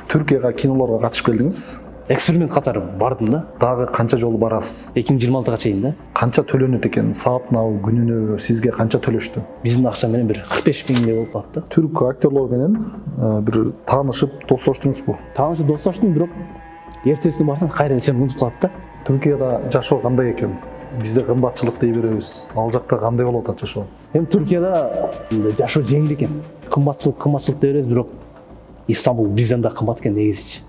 Түркияга кинолорго катышып келдиңиз. Эксперимент катары бардым да. Дагы канча жолу барасыз? 2026-га чейин да. Канча төлөнөт экен? Саатына, күнүнө сизге канча төлөштү? Биздин акча менен бир 45 миңдей болуп калды. Түрк актерлор менен бир таанышып, достоштуңузбу? Таанышып достоштум, бирок эртесине барсаң кайра сени унутуп калат да. Түркияда жашоо кандай экен? Бизде кымбатчылык дей беребиз. Ал жакта кандай болуп атат жашоо? Эми Түркияда жашоо жеңил экен. Кымбатчылык дей беребиз, бирок Истанбул бизден да кымбат экен негизичи.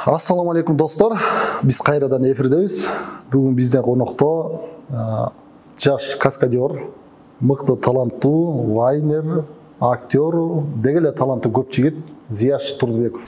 Ассаламу алейкум достор. Биз кайрадан эфирдебиз. Бүгүн бизден конокто жаш каскадер, мыкты таланттуу вайнер, актер, деги эле таланттуу көп жигит Зияш Турдубеков.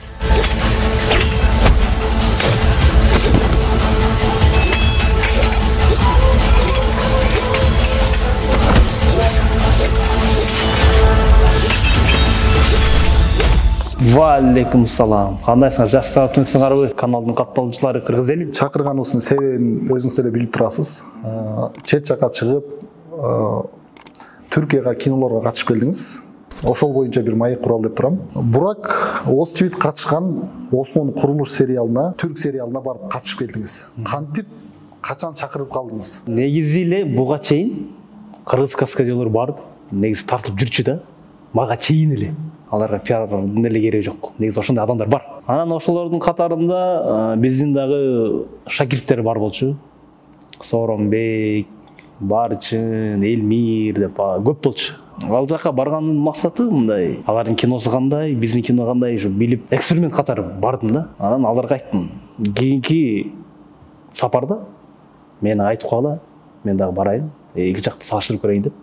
Валейкум салам. Кандайсыңар? Жаштар түнсүңарбы? Каналдын катталуучулары кыргыз эли. Чакырганыбыздын себебин өзүңүз деле билип турасыз. Чет жакка чыгып, Түркияга кинолорго катышып келдиңиз. Ошол боюнча бир маек куралы деп турам. Бурак Озчивит катышкан Осмон курулуш сериалына, түрк сериалына барып катышып келдиңиз. Кантип, качан чакырып калдыңыз? Негизи эле буга чейин кыргыз каскадерлер барып, негизи тартылып жүрчү да. Мага чейин эле. Аларга пиардын эле кереги жок. Негизи ошондой адамдар бар. Анан ошолордун катарында биздин дагы шакирттер бар болчу. Сооронбек, Барчын, Элмир деп көп болчу. Ал жака барганын максаты мындай. Алардын киносу кандай, биздин кино кандай билип, эксперимент катары бардым да. Анан аларга айттым, кийинки сапарда мени айтып кала, мен дагы барайын, эки жакты салыштырып көрөйүн деп.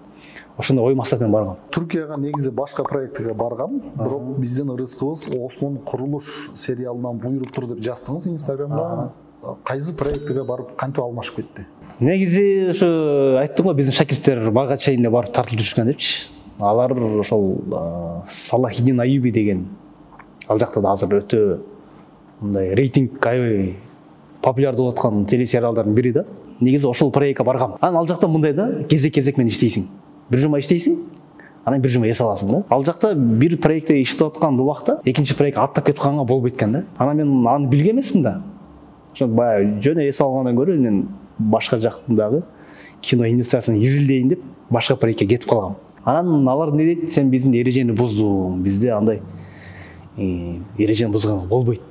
Ошондой ой максат менен баргам. Түркияга негизи башка проектке баргам, бирок биздин ырыскыбыз Осмон курулуш сериалынан буйруптур деп жаздыңыз Инстаграмда. Кайсы проектке барып кантип алмашып кетти? Негизи ошо айттым го, биздин шакирттер мага чейин эле барып тартылып жүрүшкөн депчи. Алар ошол Салахиддин Аюби деген ал жакта да азыр өтө мындай рейтинг аябай популярдуу болуп аткан телесериалдардын бири да. Негизи ошол проектке баргам. Анан ал жакта мындай да, кезек менен иштейсиң. Бир жума иштейсиң, анан бир жума эс аласың да. Ал жакта бир проектте иштеп аткан убакта экинчи проект аттап кетип калганга болбойт экен да. Анан мен аны билген эмесмин да. Ошо баягы жөн эс алгандан көрө мен башка жактындагы кино индустриясын изилдейин деп башка проектке кетип калгам. Анан алар не дейт, сен биздин эрежени буздуң, бизде андай эрежени бузганга болбойт.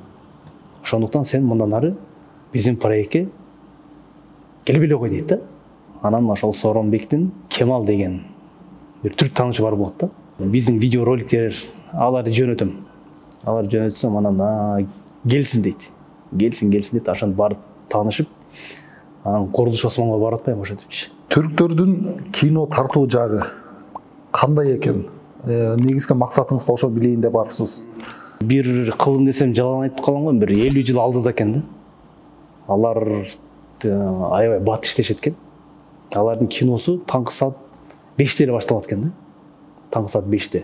Ошондуктан сен мындан ары биздин проектке келбей эле кой дейт да. Анан ошол Сооронбектин Кемал деген бир түрк таанышы бар болот да. Биздин видео роликтер аларды жөнөтөм. Алар жөнөтсөм анан келсин дейт. Келсин дейт. Ошондо барып таанышып, анан курулуш Осмонго барып атпайм ошентипчи. Түрктөрдүн кино тартуу жагы кандай экен? Негизги максатыңыз да ошо билейин деп барыпсыз. Бир кылым десем жалаң айтып калам го, бир 50 жыл алдыда экен да. Алар аябай бат иштешет экен. Алардын киносу таңкы саат 5-те эле башталат экен да. Таңкы саат 5-те.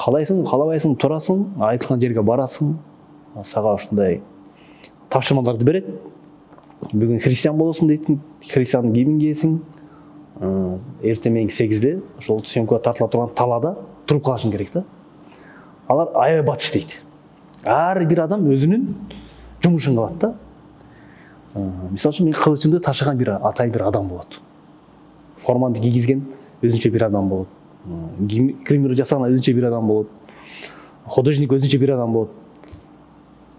Калайсың, калабайсың, турасың, айтылган жерге барасың. Сага ошондой тапшырмаларды берет. Бүгүн христиан болосуң дейтин, христиандын кийимин кийесиң. Эртең мененки 8-де ошол съемкага тартыла турган талаада туруп калышың керек да. Алар аябай бат иштейт. Ар бир адам өзүнүн жумушун кылат да. Мисалы үчүн мен кылычымды ташыган бир атайын бир адам болот. Форманды кийгизген өзүнчө бир адам болот. Гример жасаган өзүнчө бир адам болот. Художник өзүнчө бир адам болот.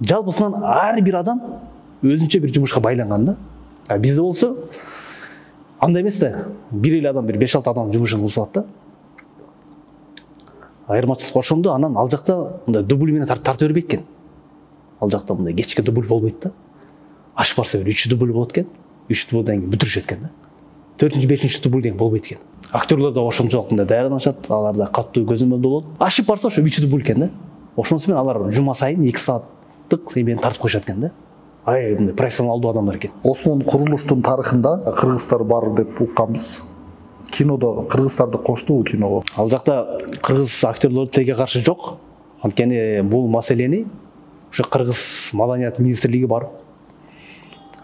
Жалпысынан ар бир адам өзүнчө бир жумушка байланган да. Бизде болсо андай эмес да. Бир эле адам, бир 5-6 адам жумушун кылышат да. Айырмачылык ошондо, анан ал жакта мындай дубль менен тартып бербейт экен. Ал жакта мындай кечке дубль болбойт да. Аш барса бир 3 дубль болот экен. 3 дубльдан кийин бүтүрүшөт экен да. 4-5 дубль деген болбойт экен. Актерлер да ошончолук мындай даярданышат, аларда каттуу көзөмөл болот. Ашып барса ошо 3 дубль экен да. Ошонусу менен алар жума сайын 2 сааттык себени тартып коюшат экен да. Ай, мындай профессионалдуу адамдар экен. Осмон курулуштун тарыхында кыргыздар бар деп укканбыз. Кинодо кыргыздарды коштубу киного? Ал жакта кыргыз актерлор теге каршы жок. Анткени бул маселени ошо кыргыз маданият министрлиги барып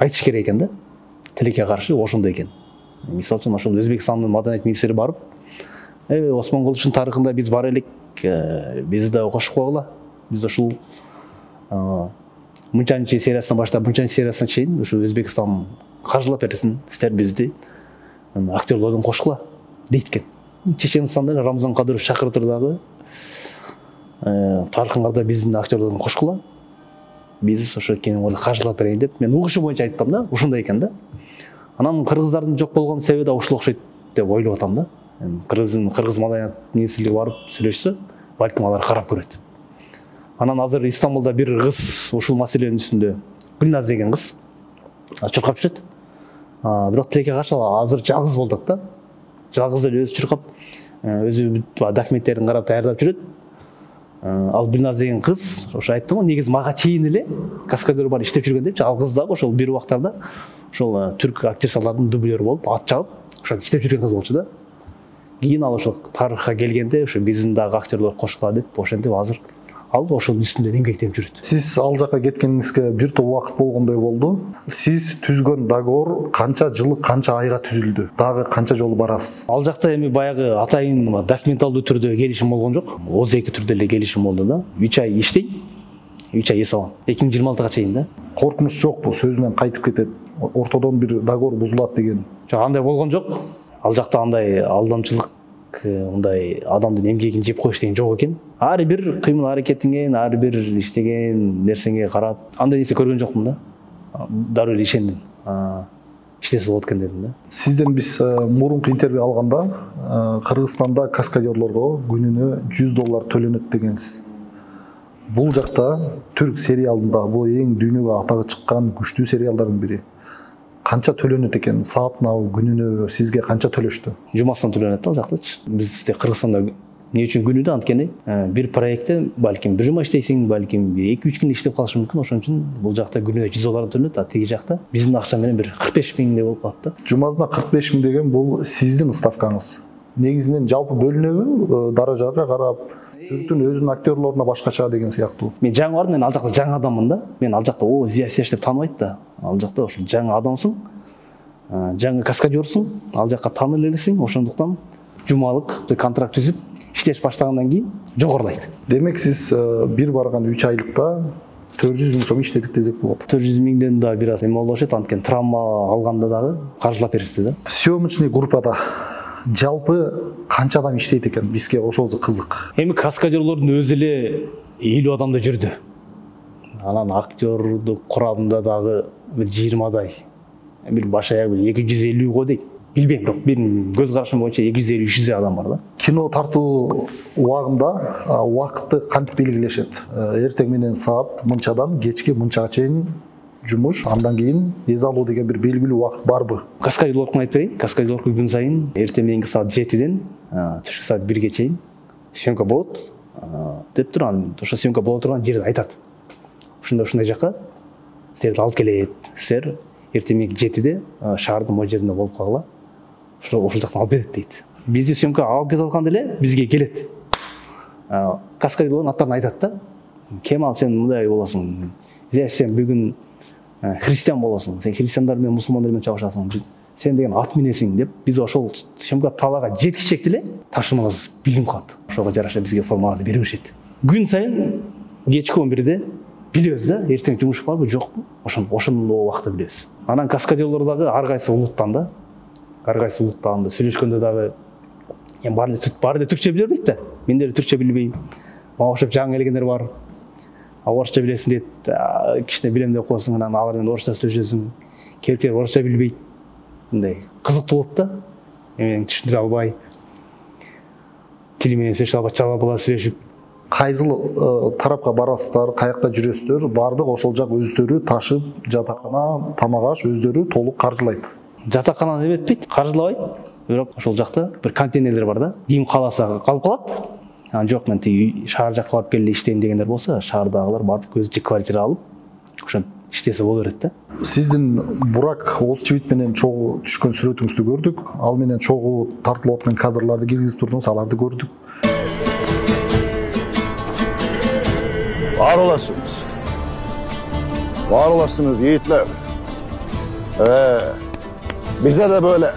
айтыш керек экен да. Тилекке каршы ошондой экен. Мисалы үчүн ошол Өзбекстандын маданият министри барып, Осмонголчун тарыхында биз бар элек, бизди да кошуп койгула. Биз ушул мынчанчы сериясынан баштап мынчанчы сериясына чейин ушу Өзбекстан каржылап берсин, силер бизди актерлордон кошкула дейт экен. Чеченстанда Рамзан Кадыров чакырып туруп дагы тарыхыңарда биздин актерлордон кошкула. Биз ошо кинону каржылап берейин деп мен угушу боюнча айттым да, ушундай экен да. Анан кыргыздардын жок болгон себеби да ушул окшойт деп ойлоп атам да. Кыргыз маданият министрлиги барып сүйлөшсө, балким алар карап көрөт. Анан азыр Истанбулда бир кыз ушул маселенин үстүндө, Гүлназ деген кыз чуркап жүрөт. Бирок тилекке каршы азыр жалгыз болуп атат да. Жалгыз эле өзү чуркап, өзү документтерин карап даярдап жүрөт. Ал Гүлназ деген кыз, ошо айттым го, негизи мага чейин эле каскадер бар иштеп жүргөн депчи. Ал кыз дагы ошол бир убактарда ошол түрк актрисалардын дублеры болуп, ат чалып, ошол иштеп жүргөн кыз болчу да. Кийин ал ошол тарыхка келгенде, ошо биздин дагы актерлор кошкула деп, ошентип азыр ал ошол үстүндө эмгектенип жүрөт. Сиз ал жака кеткениңизге бир топ убакыт болгондой болду. Сиз түзгөн договор канча жыл, канча айга түзүлдү? Дагы канча жолу барасыз? Ал жакта эми баягы атайын документалдуу түрдө келишим болгон жок. Ооз-эки түрдө эле келишим болду да. 3 ай иштейт, 3 ай эс алам. 2026-га чейин да. Коркунуч жокпу, сөзүнөн кайтып кетет, ортодон бир договор бузулат деген? Жок, андай болгон жок. Ал жакта андай алдамчылык, мындай адамдын эмгегин жеп коюш деген жок экен. Ар бир кыймыл аракетиңе, ар бир иштеген нерсеңе карап, андай нерсе көргөн жокмун да. Дароо эле ишендим. Иштесе болот экен дедим да. Сизден биз мурунку интервью алганда Кыргызстанда каскадерлорго күнүнө $100 төлөнөт дегенсиз. Бул жакта түрк сериалында бул эң дүйнөгө атагы чыккан күчтүү сериалдардын бири. Канча төлөнөт экен? Саатына, күнүнө сизге канча төлөштү? Жумасынан төлөнөт ал жактачы. Бизде Кыргызстанда эмне үчүн күнүнө анткени бир проектте балким бир жума иштейсиң, балким 2-3 күн иштеп калышы мүмкүн. Ошон үчүн бул жакта күнүнө $100 төлөнөт, а тиги жакта биздин акча менен бир 45 миңдей болуп калат да. Жумасына 45 миң деген бул сиздин ставкаңыз. Негизинен жалпы бөлүнөбү, даражага карап, түрктүн өзүнүн актерлоруна башкача деген сыяктуу. Мен жаңы бардым, мен ал жакта жаңы адаммын да. Мен ал жакта Зия Сияш деп тааныбайт да. Ал жакта ошо жаңы адамсың, жаңы каскадерсың, ал жакка таанылып элексиң, ошондуктан жумалык контракт түзүп иштеш баштагандан кийин жогорулайт. Демек сиз бир барган 3 айлыкта 400 миң сом иштедик десек болот. 400 миңден да бир аз эме болушат, анткени травма алганда дагы каржылап беришти да. Съемочный группада жалпы канча адам иштейт экен? Бизге ошосу кызык. Эми каскадерлордун өзү эле 50 адамда жүрдү. Анан актердук курамында дагы бир 20-дай. Бир баш аяк 250 го дейт. Билбейм, бирок менин көз карашым боюнча 250-300 адам бар да. Кино тартуу убагында убакытты кантип белгилешет? Эртең менен саат мынчадан кечки мынчага чейин жумуш, андан кийин эс алуу деген бир белгилүү убакыт барбы? Каскадерлордун айтып берейин. Каскадерлор күн сайын эртең мененки саат 7ден түшкү саат 1ге чейин съемка болот деп туруп, анан ошо съемка боло турган жерди айтат. Ушундай жакка силерди алып келет. Силер эртең мененки 7де шаардын могу жеринде болуп калгыла. Ошол жактан алып берет дейт. Бизди съемка алып кетип атканда эле бизге келет. Каскадерлордун аттарын айтат да. Кемал, сен мындай болосуң. Зияш, сен бүгүн христиан болосуң. Сен христиандар менен мусулмандар менен чабышасың. Сен деген ат менесиң деп, биз ошол съемка талаага жеткичек деле тапшырмабыз билинип калат. Ошого жараша бизге формаларды бере беришет. Күн сайын кечки 11де билебиз да, эртең жумуш барбы, жокпу? Ошондо убакытта билебиз. Анан каскадерлор дагы ар кайсы улуттан да. Ар кайсы улуттан сүйлөшкөндө дагы эми баары эле түркчө биле бербейт да. Мен деле түркчө билбейм. Мага окшоп жаңы келгендер бар. Орусча билесиң дейт, кичине билем деп коесуң, анан алар менен орусча сүйлөшөсүң. Кейбиркелер орусча билбейт. Мындай кызыктуу болот да. Мен түшүндүрө албай, тили менен сүйлөшө албай, чала-бала сүйлөшүп. Кайсыл тарапка барасыздар, каякта жүрөсүздөр? Бардык ошол жак өздөрү ташып, жатакана, тамак-аш өздөрү толук каржылайт. Жатакананы эметпейт, каржылабайт. Бирок ошол жакта бир контейнерлер бар да. Ким каласа калып калат. Анан жок, мен тиги шаар жакка барып келе иштейм дегендер болсо, шаардагылар барып көзү квартира алып, ошо иштесе боло берет да. Сиздин Бурак Озчивит менен чогуу түшкөн сүрөтүңүздү көрдүк. Ал менен чогуу тартылып аткан кадрларды киргизип турдуңуз, аларды көрдүк. Var olasınız. Var olasınız yiğitler. Bize de böyle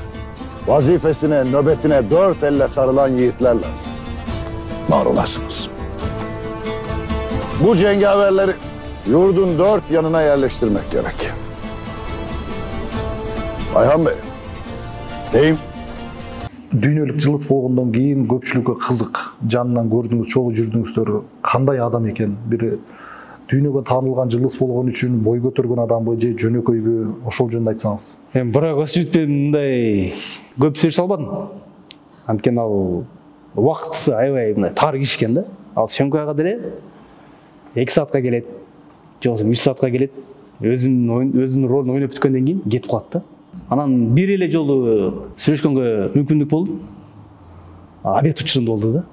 vazifesine, nöbetine dört elle sarılan yiğitler lazım. Var olasınız. Bu cengaverleri yurdun dört yanına yerleştirmek gerek. Ayhan Bey, deyim. Дүйнөлүк жылыс болгондон кийин көпчүлүккө кызык. Жанынан көрдүңүз, чогуу жүрдүңүздөр. Кандай адам экен? Бир дүйнөгө таанылган жылыс болгон үчүн бой көтөргөн адамбы же жөнөкөйбү? Ошол жөнүндө айтсаңыз. Мен бирок өсүптен мындай көп сүйлөшө албадым. Анткени ал убактысы аябай мындай тар киш экен да. Ал съемкага деле 2 саатка келет, же болбосо 3 саатка келет. Өзүнүн ролун ойноп бүткөндөн кийин кетип калат да. Анан бир эле жолу сүйлөшкөнгө мүмкүндүк болду. Обед учурунда болду да.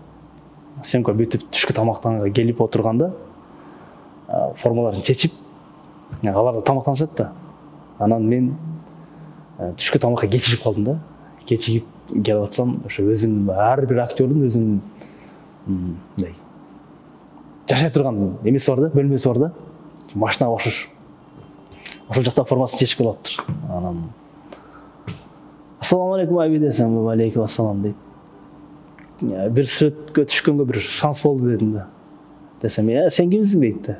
Съемка бүтүп түшкү тамактанга келип отурганда формаларын чечип, алар да тамактанышат да. Анан мен түшкү тамакка кечигип калдым да. Кечигип келип атсам, ошо өзүм ар бир актёрдун өзүнүн мындай жашай турган эмеси бар да, бөлмөсү бар да. Машинага окшош. Ошол жакта формасын чечип келиптыр. Анан Ассаламу алейкум Аби десем, алейкум ассалам дейт. Бир сүрөткө түшкөнгө бир шанс болду дедим да. Десем, сен кимсиң дейт да.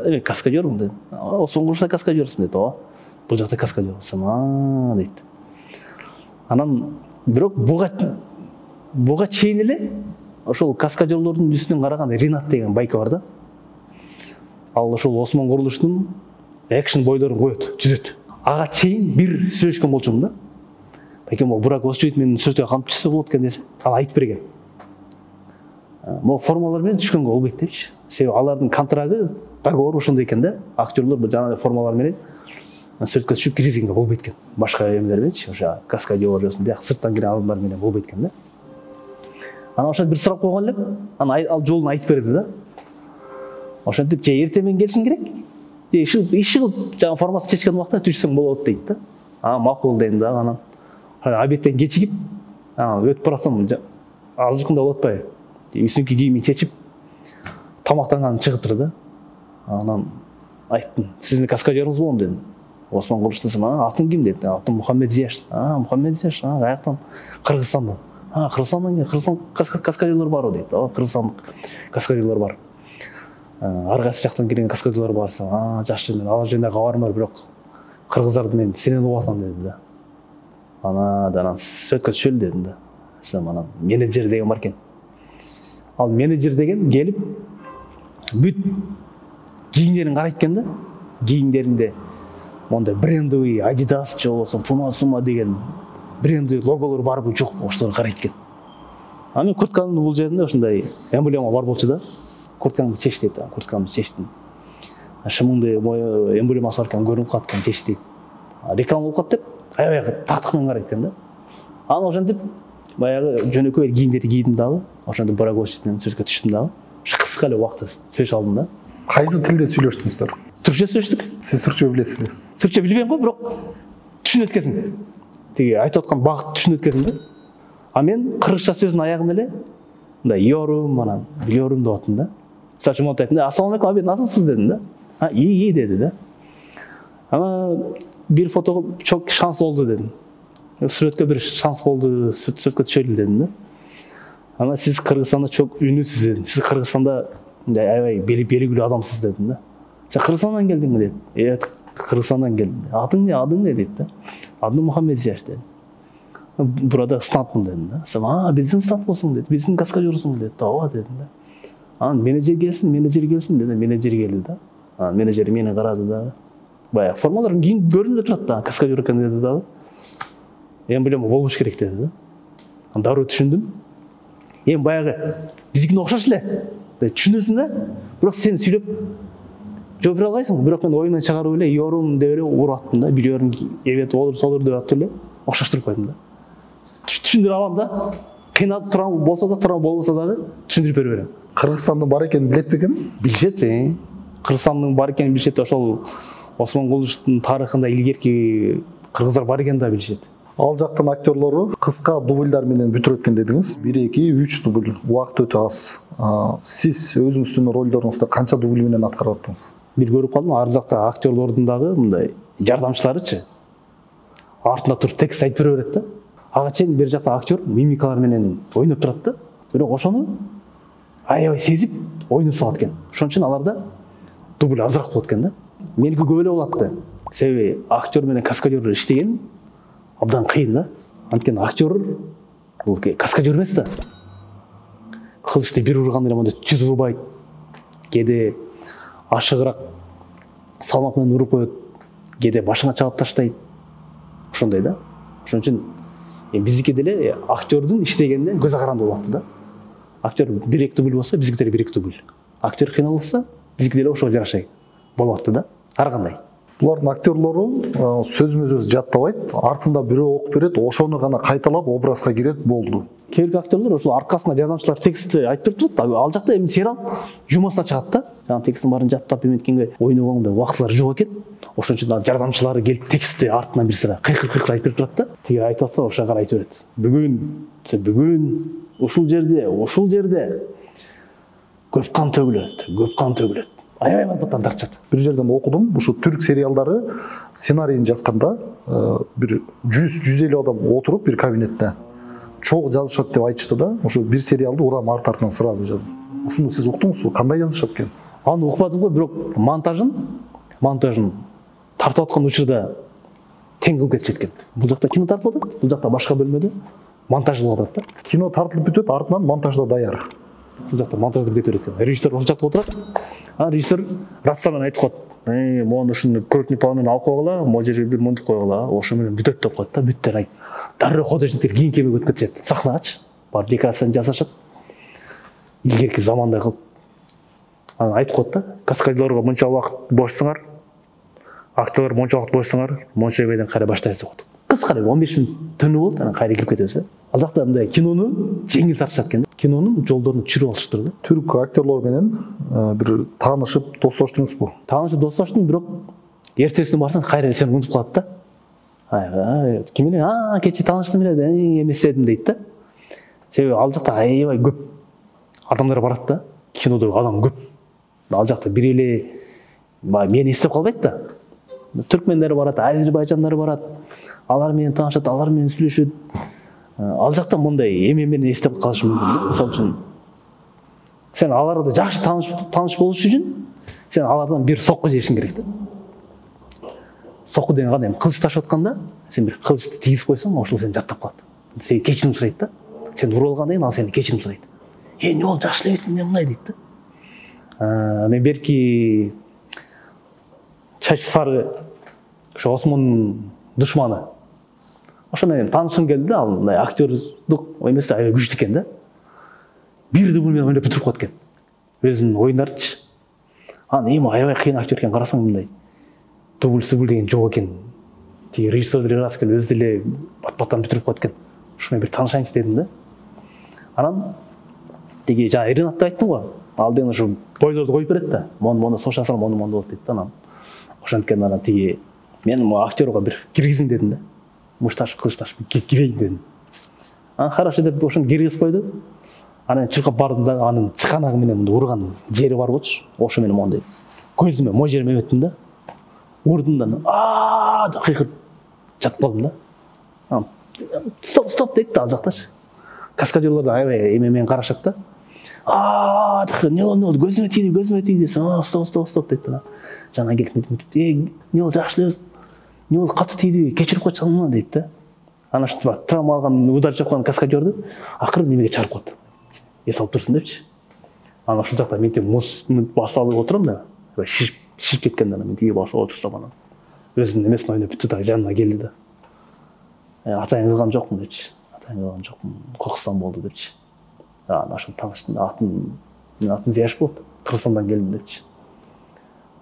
Мен каскадермун дедим. Осмон Кулушта каскадерсиң дейт. Бул жакта каскадерсың, дейт. Анан бирок буга чейин эле ошол каскадерлордун үстүнөн караганда Ринат деген байка бар да. Ал ошол Осмон Курулуштун экшн бойлорун коет, түзөт. Ага чейин бир сүйлөшкөн болчумун да. Бәкем Бурак осы жүйт менің сүртіге қамып түсі болады екен десе, ал айтып берген. Бұл формалар мен түшкенге болбайды депші. Себебі алардың контрагы, договор ошондай екен да, актерлар жаңағыдай формалар менен сүртке түшүп киргизгенге болбойт экен. Башка эмелер мененчи, ошо каскадер болсун, бияк сырттан кирген адамдар менен болбойт экен да. Анан ошо бир сурап койгон элем, анан ал жолун айтып берди да. Ошентип же эртең менен келишиң керек, же иши кылып жаңа формасын чечкен убакта түшсөң болот дейт да. Макул дейм да. Анан обедтен кечигип, өтүп барасам азыркында болот атпайбы? Үстүңкү кийимин чечип, тамактанганын чыгыптыр да. Анан айттым, сиздин каскадерыңыз болом дедим. Осмон Кулуш десем, атың ким деди. Атым Мухаммед Зияш. Мухаммед Зияш, каяктан? Кыргызстандан. Кыргызстандан кийин Кыргызстан каскадерлор барбы дейт. Кыргызстандык каскадерлор бар. Ар кайсы жактан келген каскадерлор барса, жакшы, мен алар жөнүндө кабарым бар, бирок кыргыздарды мен сенен угуп атам деди да. Анан сөткө түшөлү дедим да. Сен анан менеджер деген бар экен. Ал менеджер деген келип бүт кийимдерин карайт экен да. Кийимдеринде мондай брендовый Adidas же болбосо Puma деген брендовый логолор барбы, жок, ошолорду карайт экен. Мен куртканын бул жеринде ошондой эмблема бар болчу да. Курткаңды чеч дейт, курткамды чечтим. Шымыңды эмблемасы бар экен, көрүнүп калат экен, чеч дейт. Реклама болуп калат деп, аябай тактык менен карайт экен да. Анан ошентип баягы жөнөкөй кийимдерди кийдим дагы, ошентип Бурагочтун сөзгө түштүм дагы. Кыска эле убакытта сүйлөшө алдым да. Кайсы тилде сүйлөштүңүздөр? Түркчө сүйлөштүк. Сиз түркчө билесизби? Түркчө билбейм го, бирок түшүнөт экенсиң. Тиги айтып аткан багытты түшүнөт экенсиң да. Мен кыргызча сөздүн аягында эле мындай йорум, анан билиyorum деп аттым да. Сачым айтты да, ассаламу алейкум, Аби, насылсыз дедим да. İyi dedi de. Ama bir foto çok şans oldu dedim. Sürekli bir şans oldu, sürekli şöyle dedim de. Ama siz Kırgızistan'da çok ünlüsüz dedim. Siz Kırgızistan'da belirgili adamsız dedim de. Sen Kırgızistan'dan geldin mi dedi. Evet, Kırgızistan'dan geldim. Adın ne? Adın ne dedi de. Adım Muhammed Ziyaş dedi. Burada standım dedim de. Sen bizim stand olsun dedi. Bizim kaskadyorsun dedi. Tamam dedim de. Menajer gelsin dedi. Menajer geldi de. Menajeri beni karadı da. Bayağı formalarım görünüp turат da. Kaskadyor ekan dedi da. Ben bilем болуш керек dedi de. Darı düşündüm. Баягы биздикине окшош эле. Түшүнөсүң да. Бирок сен сүйлөп жооп бере албайсың. Бирок мен оюмдан чыгарып эле йорум деп эле уруп аттым да. Билиyorum ki evet olur солур деп аттым эле. Окшоштуруп койдум да. Түшүндүрө алам да. Кыйналып турам болсо да, турам болбосо дагы түшүндүрүп бере берем. Кыргызстандын бар экенин билет бекен? Билишет. Кыргызстандын бар экенин билишет. Ошол Осмон Кулуштун тарыхында илгерки кыргыздар бар экенин да билишет. Ал жактын актерлору кыска дубльдар менен бүтүрөт экен дедиңиз. 1, 2, 3 дубль. Убакыт өтө аз. Сиз өзүңүздүн ролдоруңузду канча дубль менен аткарып аттыңыз? Бир көрүп калдым, ар жакта актерлордун дагы мындай жардамчыларычы. артында туруп текст айтып бере берет да. Ага чейин бер жакта актер мимикалар менен ойноп турат да. Бирок ошону аябай сезип ойноп салат экен. Ошон үчүн аларда дубль азыраак болот экен да. Меники көп эле болот да. Себеби актер менен каскадер иштеген абдан кыйын да. Анткени актер бул каскадер эмес да. Кылычты бир урганда эле мындай түз урбайт. Кээде ашыгыраак салмак менен уруп коет. Кээде башыңа чалып таштайт. Ошондой да. Ошон үчүн биздики деле актердун иштегенине көз каранды болот да. Актер 1-2 дубль болсо, биздики деле 1-2 дубль. Актер кыйналса, биздики деле ошого жарашай болот да. Ар кандай. Булардын актерлору сөзмө-сөз жаттабайт, артында бирөө окуп берет, ошону гана кайталап образга кирет, болду. Кээинки актерлор ошол аркасына жардамчылар текстти айтып берип турат. Ал жакта эми сериал жумасына чыгат да. Жана текстин баарын жаттап эметкенге ойногондо убактылары жок экен. Ошон үчүн жардамчылары келип текстти артынан бир сыра кыйкыр айтып берип турат да. Тиги айтып атса ошого карай айтып берет. Бүгүн ушул жерде көп кан төгүлөт. Аябай матбаттан тартышат. Бир жерден окудум, ушу түрк сериалдары сценарийин жазганда бир 100-150 адам отуруп бир кабинетте чогуу жазышат деп айтышты да. Ошо бир сериалды урам арт-артынан сразу жазды. Ушуну сиз уктуңузбу? Кандай жазышат экен? Аны укпадым го, бирок монтажын тартып аткан учурда тең кылып кетишет экен. Бул жакта кино тартылып атат, бул жакта башка бөлмөдө монтаж кылып атат да. Кино тартылып бүтөт, артынан монтажда даяр. Бул жакта монтажды кете берет экен. Режиссер ошол жакта отурат. Режиссер рациянан айтып коет. Мону ушуну крупный план менен алып койгула, могу жерге бир мынтип койгула, ошо менен бүтөт деп коет да. Бүттөр ай. Дароо художниктер кийин кебек өтүп кетишет. Сахнагачы бар декорацияны жасашат. Илгерки замандай кылып. Аны айтып коет да. Каскадерлорго мынча убакыт бошсуңар. Актерлер мынча убакыт бошсуңар, монча жерден кайра баштайсыз деп коет. Кыска эле 15 мүнөт түнү болуп, анан кайра кирип кетебиз да. Ал жакта мындай кинону жеңил тартышат экен. Кинонун жолдорун түшүрүп алыштыр да. Түрк актерлор менен бир таанышып, достоштуңузбу? Таанышып, достоштум, бирок эртесине барсаң кайра сени унутуп калат да. Ким менен? Кечээ тааныштым эле, эмес дедим дейт да. Себеби ал жакта аябай көп адамдар барат да. Кинодо адам көп. Ал жакта бир эле мени эстеп калбайт да. Түркмендер барат, азербайжандар барат. Алар менен таанышат, алар менен сүйлөшөт. Ал жакта мындай эме менен эстеп калышы мүмкүн. Мисалы үчүн сен аларды жакшы тааныш болуш үчүн сен алардан бир сокку жешиң керек да. Сокку деген кандай? Кылыч ташып атканда сен бир кылычты тийгизип койсоң, ошол сени жаттап калат. Сени кечирим сурайт да. Сен уралгандан кийин ал сени кечирим сурайт. Эмне болду, жакшы эле беттиң, мындай дейт да. Мен берки чач сары ошо Осмондун душманы. Ошо менен таанышкым келди да, ал мындай актерлук эмес да, аябай күчтүү экен да. Бир дубль менен ойноп бүтүрүп коет экен. Өзүнүн оюндарычы. Эми аябай кыйын актер экен, карасаң мындай. Дубль деген жок экен. Тиги режиссер раз келип өзү деле бат-баттан бүтүрүп коет экен. Ошо менен бир таанышайынчы дедим да. Анан тиги жана Ринат деп айттым го. Ал деген ошо бойлорду коюп берет да. Мону соша сал, мону болот дейт да. Анан ошенткен анан тиги мен актерга бир киргизин дедим да. Мушташ, кылышташ кирейин дедим. Хорошо деп ошону киргизип койду. Анан чуркап бардым да, анын чыканагы менен мындай урган жери бар болчу. Ошо менен мондой көзүмө, мо жериме өттүм да. Урдум да, деп кыйкырып жатып калдым да. Стоп дейт да ал жактачы. Каскадерлор да аябай эме менен карашат да. Не болду, көзүмө тийди. Стоп дейт да. Жана келип мынтип, не болду, жакшы эле, не болду, катуу тийди, кечирип койчуңарбы дейт да. Анан ушинтип травма алган, удар жапкан каскадерди акырын немеге чыгарып коет. Эс алып турсун депчи. Анан ушул жакта мен муз басалып отурам да, шишип кеткен да, мен тиги басып отурсам анан өзүнүн эмесин ойноп бүттү да, жанына келди да. Атайын кылган жокмун депчи. Кокустан болду депчи. Анан ошо тааныштым, атын Зияш болот. Кыргызстандан келдим депчи.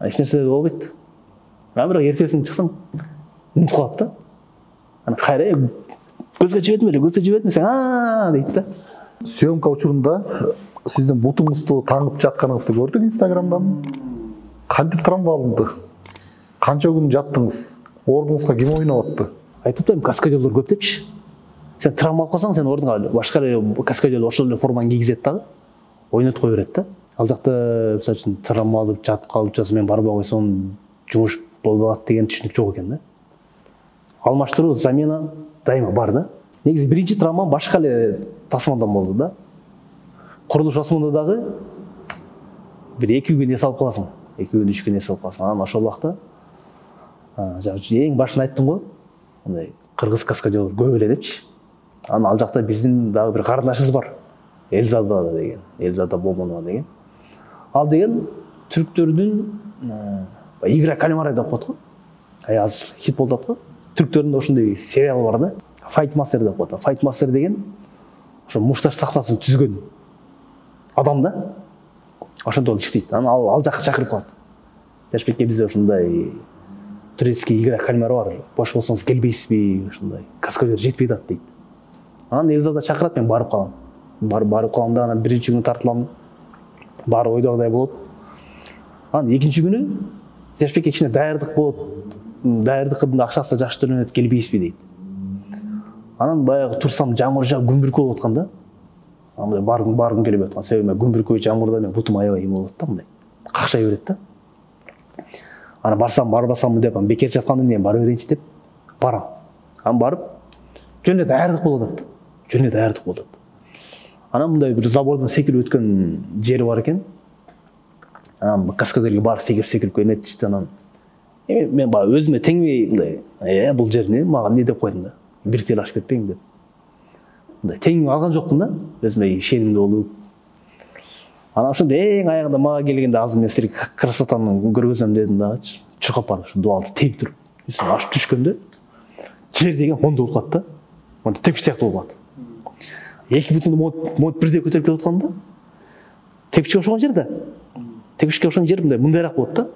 Эч нерсе болбойт. Бирок эртесин чыксаң унутуп калат да. Анан кайра көзгө жебедим сен дейт да. Съемка учурунда сиздин бутуңузду таңып жатканыңызды көрдүк Инстаграмдан. Кантип травма алынды? Канча күн жаттыңыз? Ордуңузга ким ойноп атты? Айтып атпаймынбы, каскадерлор көп депчи. Сен травма алып калсаң, сен ордуңа башка каскадерлор ошол эле форманы кийгизет дагы, ойнотуп кое берет да. Ал жакта мисалы үчүн травма алып жатып калып мен барбай койсом жумуш болбой калат деген түшүнүк жок экен да. алмаштыруу, замена дайыма бар да. Негизи биринчи травмам башка эле тасмадан болду да. Курулуш осмонда дагы бир 2 күн эс алып каласың. 2 күн 3 күн эс алып каласың. Анан ошол убакта эң башында айттым го, мындай кыргыз каскадер көп эле депчи. Анан ал жакта биздин дагы бир карындашыбыз бар. Элзада деген, Элзада Бомонова деген. Ал деген түрктөрдүн игра кальмара деп коет го. Азыр хит болуп атат го. Түрктөрдүн ошондой сериалы бар да. Fight Master деп коет. Fight Master деген ошо мушташ сахнасын түзгөн адам да. Ошондо иштейт. Анан ал жакка чакырып калат. Ташбекке бизде ошондой турецкий игра кальмара бар. Бош болсоңуз келбейсизби? Ошондой каскадер жетпей атат дейт. Анан Элзада чакырат, мен барып калам. Барып калам да, анан биринчи күнү тартылам. Баары ойдогудай болот. Анан экинчи күнү Ташбекке кичине даярдык болот. Даярдыктын акчасы жакшы төлөнөт, келбейсизби дейт. Анан баягы турсам жамыр жаап күнбүркү болуп аткан да. Андай баргым келбей аткан. Себеби күнбүркү жамырда мен бутум аябай эме болот да, мындай. Какшай берет да. Анан барсам, барбасамбы деп, бекер жаткандан кийин бара берейинчи деп барам. Анан барып жөн эле даярдык болуп атат. Жөн эле даярдык болуп атат. Анан мындай бир забордон секирип өткөн жери бар экен. Анан каскадерге бар секирип эметишти. Анан мен баягы өзүмө теңбей мындай, бул жер не, мага не деп койдум да. Бир тел ашып кетпейм деп. Мындай теңип алган жокмун да, өзүмө ишенимдүү болуп. Анан ошондо эң аягында мага келгенде азыр мен силерге красотаны көргөзөм дедим дагычы. Чуркап барып ушу дуалды теgiп туруп. Үстүн ашып түшкөндө жер деген мондой болуп калат да. Монда тепкич сыяктуу болуп калат. Эки бутунду монт бирдей көтөрүп келип атканда тепкичке окшогон жер да. Тепкичке окшогон жер мындайраак болот да.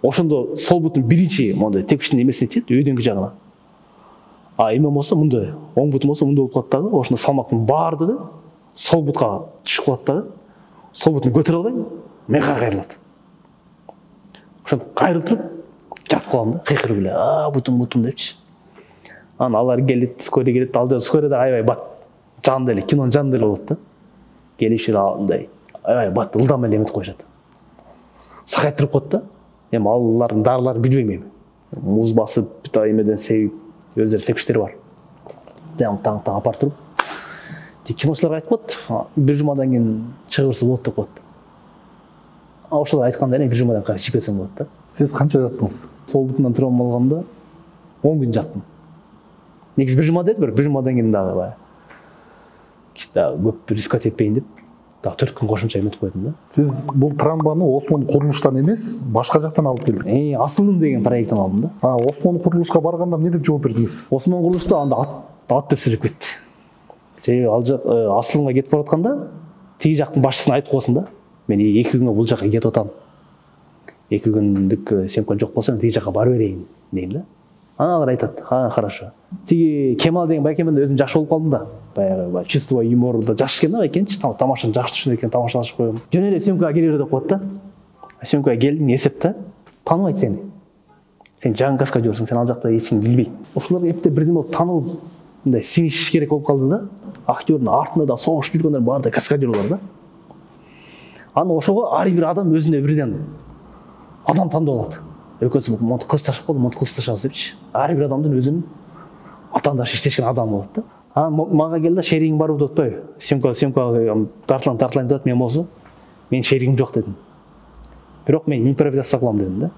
Ошондо сол бутун биринчи мондай тепкичтин эмесине тиет, өйдөңкү жагына. Эме болсо мындай, оң бутун болсо мындай болуп калат дагы. Ошондо салмактын баардыгы сол бутка түшүп калат дагы. Сол бутун көтөрө албай, мыйга кайрылат. Ошондо кайрылып туруп жатып калам да, кыйкырып эле, бутум депчи. Анан алар келет, скорый келет, ал скорыйда аябай бат. Жанында эле, кинонун жанында эле болот да. Келишир андай, аябай бат, ылдам эле эметип коюшат. Сагайттырып коет да. Эми алардын дарыларын билбейм эми. Муз басып, бүт эмеден себип, өздөрү сепкичтери бар. Таң апарып туруп, киночуларга айтып коет, бир жумадан кийин чыгып берсе болот деп коет. Ошол айтканда эле бир жумадан кайра чыгып кетсем болот да. Сиз канча жаттыңыз? Сол бутунан травма алганда 10 күн жаттым. Негизи бир жума деди, бир жумадан кийин дагы баягы көп рискат этпейин деп, дагы 4 күн кошумча эметип койдум да. Сиз бул травманы Осмон курулуштан эмес, башка жактан алып келдиңиз. Асылым деген проекттен алдым да. Осмон курулушка барганда эмне деп жооп бердиңиз? Осмон курулушта анда ат деп сүйлөп кетти. Себеби ал жак Асылымга кетип баратканда, тиги жактын башчысына айтып койсун да. Мен 2 күнгө бул жакка кетип атам. 2 күндүк семкон жок болсо, тиги жакка бара берейин дейм да. Анан алар айтат, хорошо. Тиги Кемал деген байкемен да өзүм жакшы болуп калдым да. Баягы чувство юмору да жакшы экен да байкенчи, тамашаны жакшы түшүнөт экен, тамашалашып коем. Жөн эле съемкага келе бер деп коет да. Съемкага келдим, эсеп да. Тааныбайт сени. Сен жаңы каскадерсың, сен ал жакта эч ким билбейт. Ошолор эптеп бирдеме болуп таанылып, мындай сиңишиш керек болуп калды да. Актёрдун артында да согушуп жүргөндөр бар да, каскадерлар да. Анан ошого ар бир адам өзүнө бирден адам тандап алат. Экөөсү монт кылыч ташып калды, монт кылыч ташабыз депчи. Ар бир адамдын өзүнүн атаандаш иштешкен адамы болот да. Анан мага келди, шеригиң барбы деп атпайбы? Съемкага тартылайын деп мен болсо, менин шеригим жок дедим. Бирок мен импровизация кылам дедим да.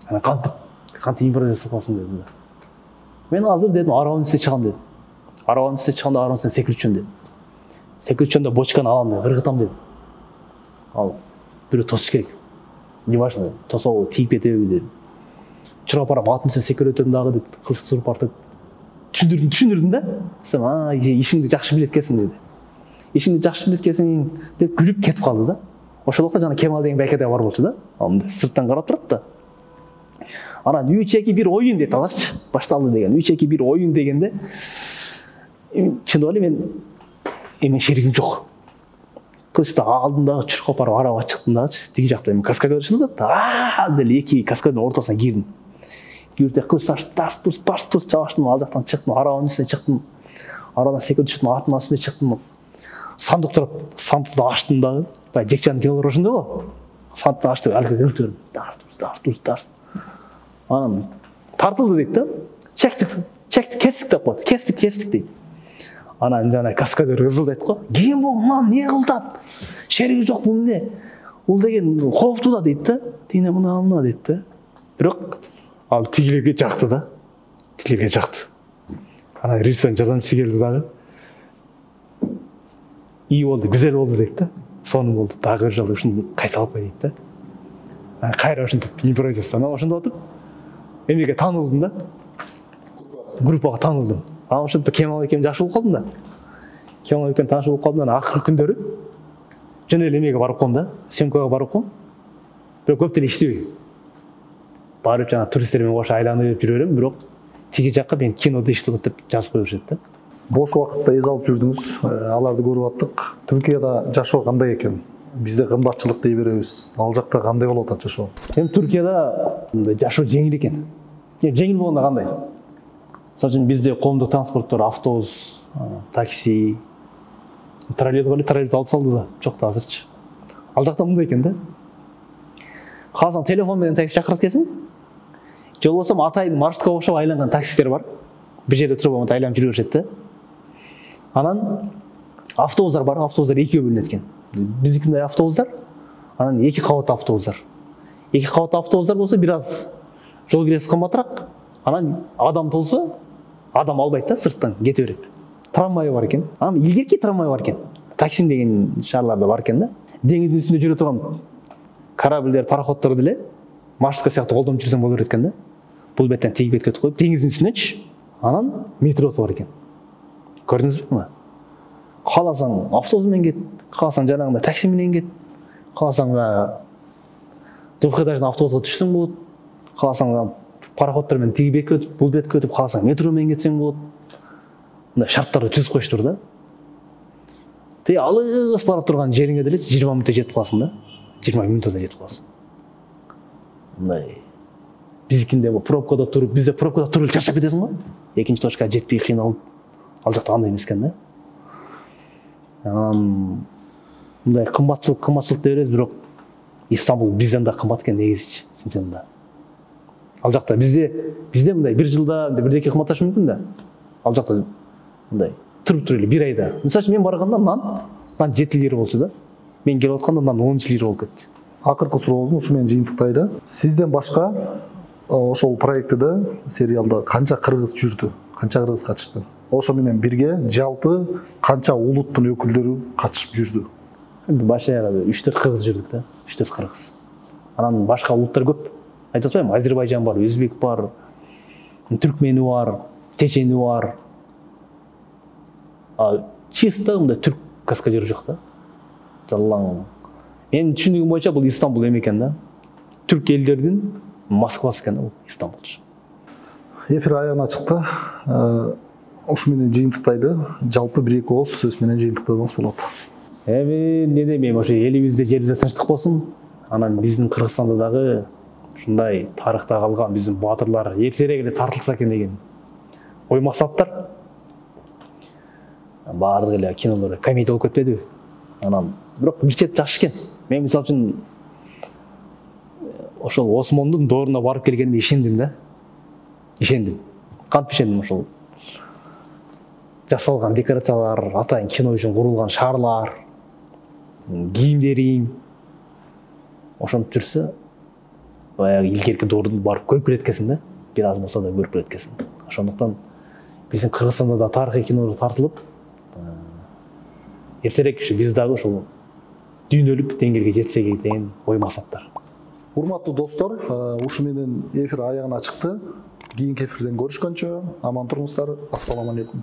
Анан кантип импровизация кыласың дедим да. Мен азыр дедим, арабанын үстүнө чыгам дедим. Арабанын үстүнө чыганда арабанын үстүнө секирип түшөм дедим. Секирип түшөндө бочканы алам дедим, ыргытам дедим. Ал бирөө тосуш керек. Не важно, тосоо тийип кетеби дедим. Чурап барам, аттын үстүнө секирип өтөм дагы деп, кылыч суруп артып түшүндүрдүм да. Сен ишиңди жакшы билет экенсиң деди. Ишиңди жакшы билет экенсиң деп күлүп кетип калды да. Ошол убакта жана Кемал деген байке да бар болчу да. Ал сырттан карап турат да. Анан 3-2-1 оюн дейт аларчы. Башталды деген. 3-2-1 оюн дегенде чындап эле мен шеригим жок. Кылычты алдым дагы чуркап барып арабага чыктым дагычы. Тиги жакта эми каскадер чыгып атат. Деле эки каскадердин ортосуна кирдим. Кирде кылыч тарс чабаштым, ал жактан чыктым, арабанын үстүнө чыктым. Арадан секирип түштүм, аттын үстүнө чыктым. Сандык турат. Сандыкты ачтым дагы. Баягы Жекчанын кинолору ошондой го. Сандыкты ачтым, алга өлтүрдүм. Тарс. Анан тартылды дейт да. чектик кестик деп коет. Кестик дейт. Анан жана каскадер ызылдайт го. Ким бул мына эмне кылдат? Шериги жок бул эмне? Бул деген кооптуу да дейт да. Тине мына дейт да. Бирок ал тигилерге жакты да. Тигилерге жакты. Анан режиссердин жардамчысы келди дагы. İyi oldu, güzel oldu deydi de. Sonum oldu, daha bir жолы ушуну кайталап кой дейт да. Кайра ушинтип импровизация ошондо отуруп эмеге таанылдым да. Группага таанылдым. Анан ошентип Кемал экеуим жакшы болуп калдым да. Кемал экеуим тааныш болуп калдым. Анан акыркы күндөрү жөн эле эмеге барып койгом да, съемкага барып койгом. Бирок көп деле иштебейм. Барып жана туристтер менен кошо айланып жүрө берем, бирок тиги жакка мен кинодо иштеп деп жазып кое беришет да. Бош убакытта эз алып жүрдүңүз, аларды көрүп аттык. Түркияда жашоо кандай экен? Бизде кымбатчылык дей беребиз. Ал жакта кандай болуп атат жашоо? Эми Түркияда мындай жашоо жеңил экен. Жеңил болгондо кандай? Мисалы үчүн бизде коомдук транспорттор, автобус, такси, троллейбус алып салды да, жок да азырчы. Ал жакта мындай экен да. Кааласаң телефон менен такси чакырат экенсиң. Же болбосо атайын маршрутка окшоп айланган таксисттер бар. Bir жерде туруп монтип айланып жүрө беришет да. Анан автобустар бар, автобустар экиге бөлүнөт экен. Биздикинде автобустар, анан эки кабаттуу автобустар. Эки кабаттуу автобустар болсо бир аз жол кирesi кымбатыраак. Анан адам толсо, адам албайт да, сырттан кете берет. Трамвай бар экен. Анан илгерки трамвай бар экен. Таксим деген шаарларда бар экен да. Деңиздин үстүндө жүрө турган корабльдер, пароходдор деле маршрутка сыяктуу колдонуп жүрсөң боло берет экен да. Бул беттен тиги бетке өтүп коюп, деңиздин үстүнөчү. Анан метросы бар экен. Көрдүңүзбү мына? Кааласаң автобус менен кет, кааласаң жанагындай такси менен кет, кааласаң двухэтажный автобуска түшсөң болот, кааласаң пароходдор менен тиги бетке өтүп, бул бетке өтүп, кааласаң метро менен кетсең болот. Мындай шарттарды түзүп коюштур да. Тиги алыс бара турган жериңе деле 20 мүнөттө жетип каласың да. 20 мүнөттө жетип каласың. Мындай биздикинде пробкада туруп, бизде пробкада туруп чарчап кетесиң го. Экинчи точкага жетпей кыйналып, ал жакта андай эмес экен да. Мындай кымбатчылык деберебиз, бирок Истанбул бизден да кымбат экен негизичи, чынчында да. Ал жакта бизде мындай бир жылда бирдеке кымбатташы мүмкүн да. Ал жакта мындай туруп эле бир айда. Мисалы мен барганда нан 7 лира болчу да. Мен келип атканда нан 10 лира болуп кетти. Акыркы сурообуз ушу менен жыйынтыктайлы. Сизден башка ошол проектиде, сериалда канча кыргыз жүрдү? Канча кыргыз катышты? Ошо менен бирге жалпы канча улуттун өкүлдөрү катышып жүрдү? Баш аягы 3-4 кыргыз жүрдүк да. 3-4 кыргыз. Анан башка улуттар көп. Айтып атпаймынбы? Азербайжан бар, өзбек бар, түркмени бар, чечени бар. Чисто мындай түрк каскадеры жок да. Жалаң. Менин түшүнүгүм боюнча бул Истанбул эме экен да. Түрк элдердин Москвасы экен да бул Истанбулчу. Эфир аягына чыкты. Ушу менен жыйынтыктайлы. Жалпы 1-2 ооз сөз менен жыйынтыктасаңыз болот. Эми не демейм, ошо элибизде жерибизде тынчтык болсун. Анан биздин Кыргызстанда дагы ушундай тарыхта калган биздин баатырлар эртерээк эле тартылса экен деген ой максаттар. Баардык эле кинолор комедия болуп кетпедиби? Анан бирок бир чет жакшы экен. Мен мисалы үчүн ошол Осмондун дооруна барып келгениме ишендим да. Ишендим. Кантип ишендим ошол жасалган декорациялар, атайын кино үчүн курулган шаарлар, кийимдери ошентип жүрсө, баягы илгерки доорун барып көрүп келет экенсиң да. Бир аз болсо да көрүп келет экенсиң. Ошондуктан биздин Кыргызстанда да тарыхый кинолор тартылып, эртерээк биз дагы ошол дүйнөлүк деңгээлге жетсек деген ой максаттар. Урматтуу достор, ушу менен эфир аягына чыкты. Кийинки эфирден көрүшкөнчө аман туруңуздар. Ассаламу алейкум.